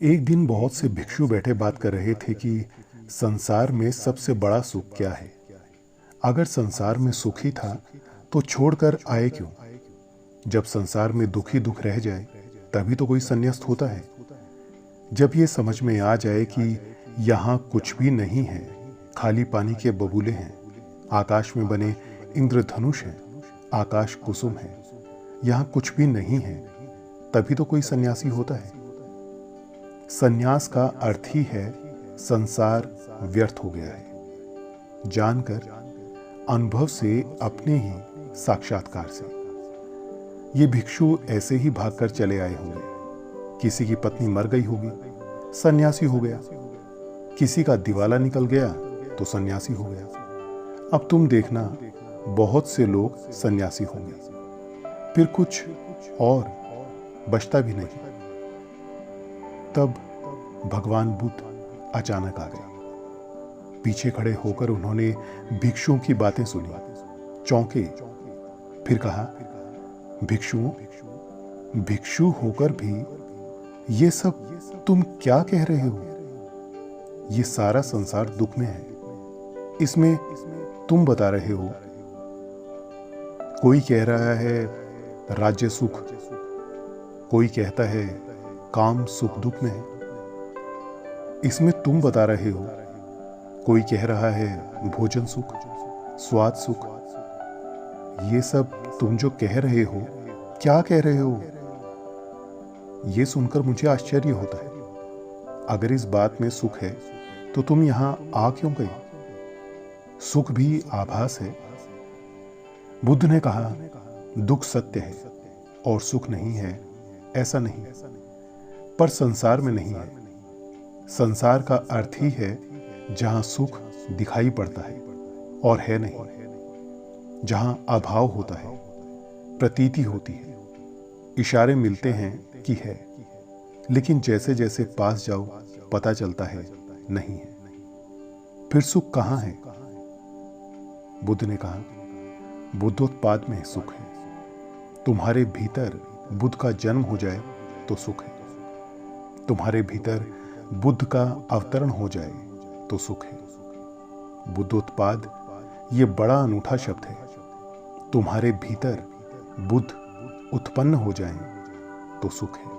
एक दिन बहुत से भिक्षु बैठे बात कर रहे थे कि संसार में सबसे बड़ा सुख क्या है। अगर संसार में सुख ही था तो छोड़कर आए क्यों। जब संसार में दुख ही दुख रह जाए तभी तो कोई संन्यास्त होता है। जब ये समझ में आ जाए कि यहाँ कुछ भी नहीं है, खाली पानी के बबूले हैं, आकाश में बने इंद्रधनुष हैं, आकाश कुसुम है, यहाँ कुछ भी नहीं है, तभी तो कोई सन्यासी होता है। सन्यास का अर्थ ही है संसार व्यर्थ हो गया है, जानकर, अनुभव से, अपने ही साक्षात्कार से। ये भिक्षु ऐसे ही भागकर चले आए होंगे। किसी की पत्नी मर गई होगी, सन्यासी हो गया। किसी का दिवाला निकल गया तो सन्यासी हो गया। अब तुम देखना, बहुत से लोग सन्यासी होंगे, फिर कुछ और बचता भी नहीं। तब भगवान बुद्ध अचानक आ गए। पीछे खड़े होकर उन्होंने भिक्षुओं की बातें सुनी, चौंके। फिर कहा, भिक्षुओं, भिक्षु होकर भी ये सब तुम क्या कह रहे हो। ये सारा संसार दुख में है, इसमें तुम बता रहे हो। कोई कह रहा है राज्य सुख, कोई कहता है काम सुख दुख में है, इसमें तुम बता रहे हो। कोई कह रहा है भोजन सुख, स्वाद सुख। ये सब तुम जो कह रहे हो, क्या कह रहे हो। ये सुनकर मुझे आश्चर्य होता है। अगर इस बात में सुख है तो तुम यहां आ क्यों गए। सुख भी आभास है। बुद्ध ने कहा, दुख सत्य है और सुख नहीं है, ऐसा नहीं, पर संसार में नहीं है। संसार का अर्थ ही है जहां सुख दिखाई पड़ता है और है नहीं, जहां अभाव होता है, प्रतीति होती है, इशारे मिलते हैं कि है, लेकिन जैसे जैसे पास जाओ पता चलता है नहीं है। फिर सुख कहां है। बुद्ध ने कहा, बुद्धोत्पाद में सुख है। तुम्हारे भीतर बुद्ध का जन्म हो जाए तो सुख है। तुम्हारे भीतर बुद्ध का अवतरण हो जाए तो सुख है। बुद्धोत्पाद ये बड़ा अनूठा शब्द है। तुम्हारे भीतर बुद्ध उत्पन्न हो जाए तो सुख है।